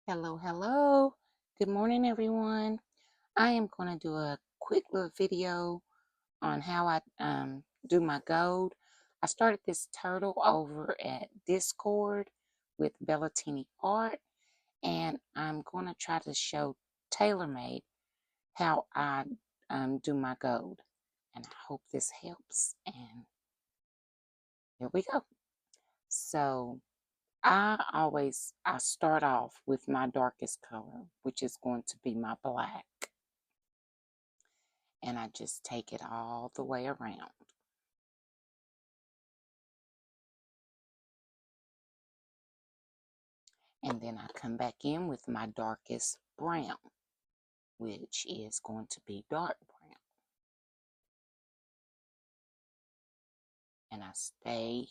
Hello, hello. Good morning, everyone. I am going to do a quick little video on how I do my gold. I started this turtle over at Discord with Bellatini Art, and I'm going to try to show TaylorMade how I do my gold. And I hope this helps. And here we go. So I start off with my darkest color, which is going to be my black. And I just take it all the way around. And then I come back in with my darkest brown, which is going to be dark brown. And I stay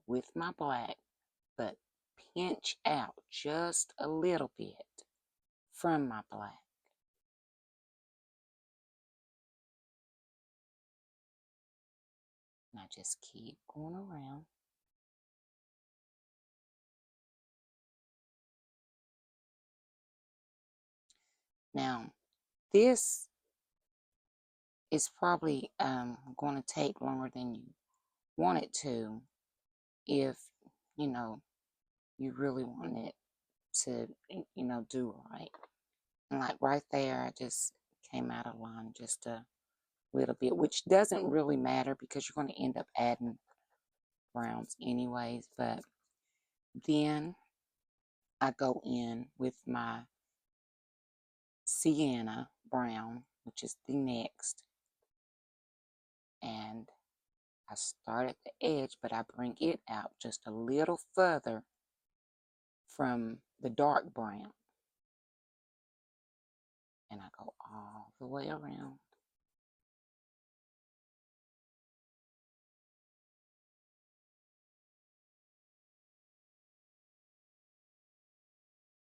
with my black, but pinch out just a little bit from my black. And I just keep going around. Now, this is probably going to take longer than you want it to if, you know, you really want it to, do right. And like right there, I just came out of line just a little bit, which doesn't really matter because you're going to end up adding browns anyways. But then I go in with my sienna brown, which is the next. And I start at the edge, but I bring it out just a little further from the dark brown. And I go all the way around.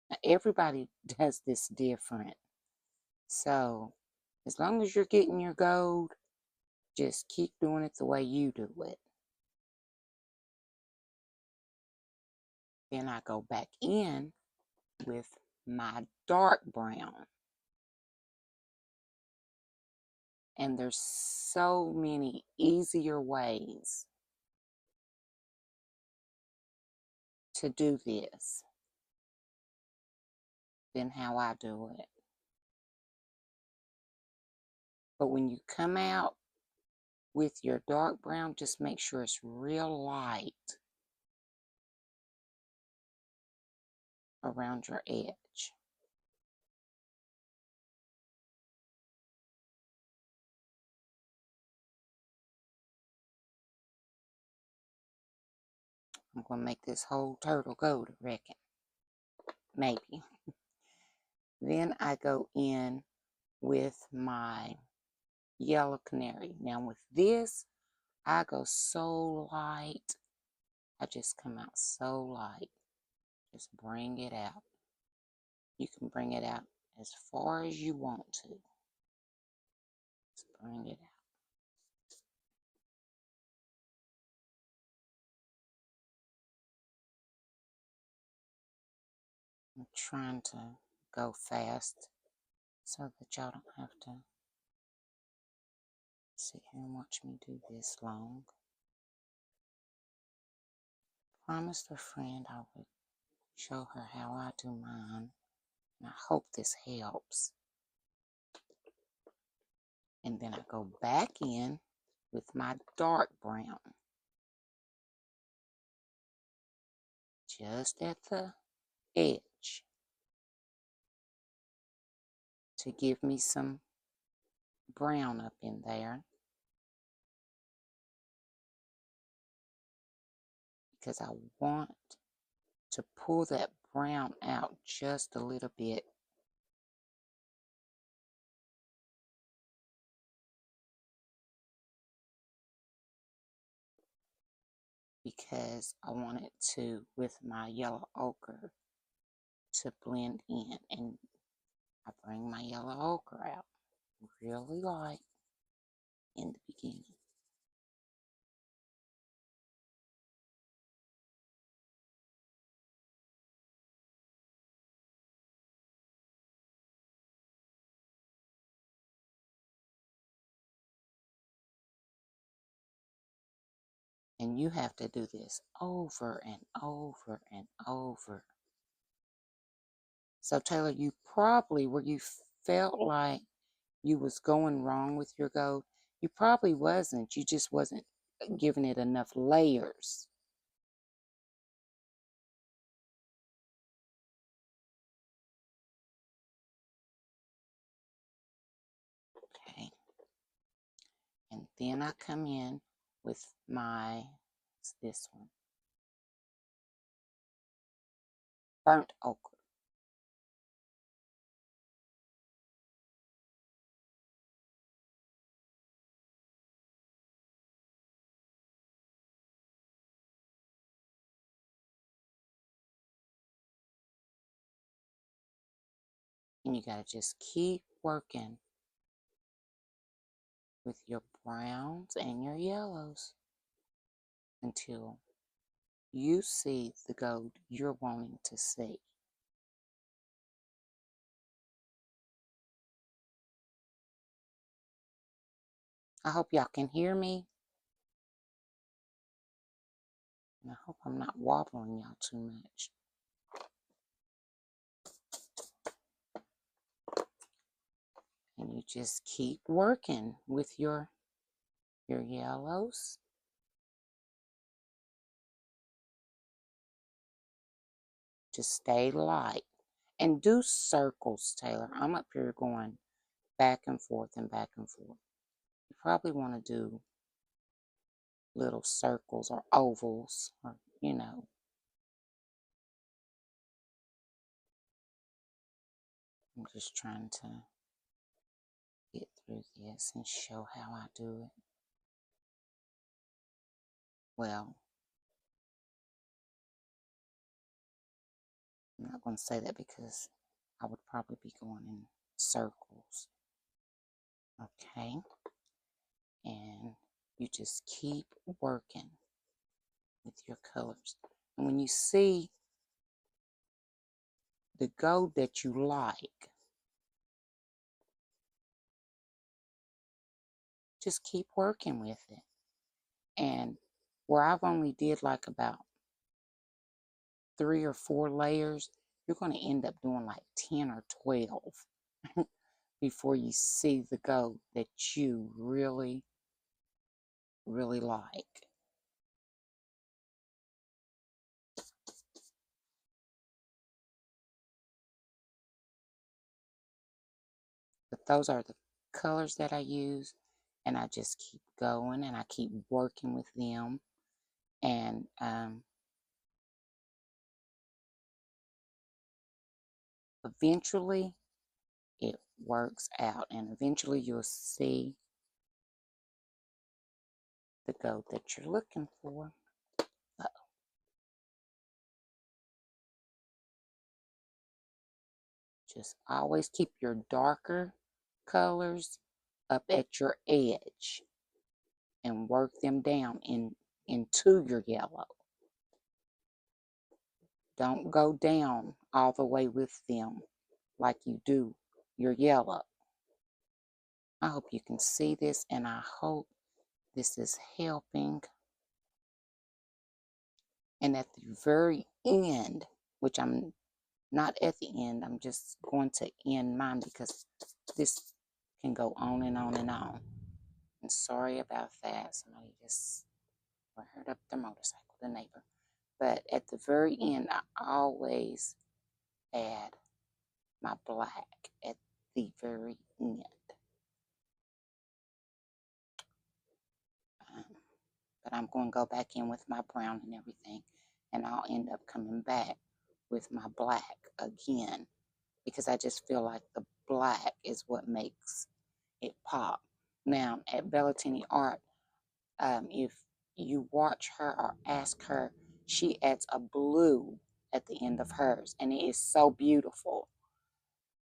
Now, everybody does this different. So as long as you're getting your gold, just keep doing it the way you do it. Then I go back in with my dark brown. And there's so many easier ways to do this than how I do it. But when you come out with your dark brown, just make sure it's real light around your edge. I'm going to make this whole turtle gold, I reckon. Maybe. Then I go in with my yellow canary. Now with this, I go so light. I just come out so light. Just bring it out. You can bring it out as far as you want to. Just bring it out. I'm trying to go fast so that y'all don't have to sit here and watch me do this long. Promised a friend I would show her how I do mine, and I hope this helps. And then I go back in with my dark brown, just at the edge, to give me some brown up in there, because I want to pull that brown out just a little bit. Because I want it to, with my yellow ochre, to blend in. And I bring my yellow ochre out really light in the beginning. And you have to do this over and over and over. So Taylor, you probably, where you felt like you was going wrong with your gold, you probably wasn't. You just wasn't giving it enough layers. Okay. And then I come in with my, this one, burnt ochre. And you got to just keep working with your browns and your yellows until you see the gold you're wanting to see. I hope y'all can hear me. And I hope I'm not wobbling y'all too much. And you just keep working with your yellows. Just stay light. And do circles, Taylor. I'm up here going back and forth and back and forth. You probably want to do little circles or ovals, or, you know. I'm just trying to get through this and show how I do it. Well, I'm not going to say that because I would probably be going in circles. Okay. And you just keep working with your colors. And when you see the gold that you like, just keep working with it. And where I've only did like about 3 or 4 layers, you're going to end up doing like 10 or 12 before you see the gold that you really, really like. But those are the colors that I use, and I just keep going and I keep working with them. And eventually it works out, and eventually you'll see the gold that you're looking for. Just always keep your darker colors up at your edge and work them down into your yellow. Don't go down all the way with them like you do your yellow. I hope you can see this, and I hope this is helping. And at the very end, which I'm not at the end, I'm just going to end mine because this can go on and on and on. And sorry about that. Somebody just heard up their motorcycle, the neighbor. But at the very end, I always add my black at the very end. But I'm going to go back in with my brown and everything, and I'll end up coming back with my black again because I just feel like the black is what makes it pop. Now, at Bellatini Art, if you watch her or ask her, she adds a blue at the end of hers, and it is so beautiful.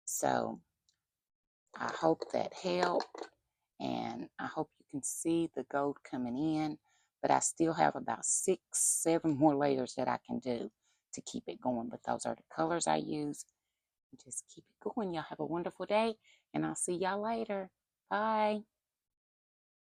So I hope that helped, and I hope you can see the gold coming in, but I still have about 6, 7 more layers that I can do to keep it going. But those are the colors I use. Just keep it going. Y'all have a wonderful day, and I'll see y'all later. Bye.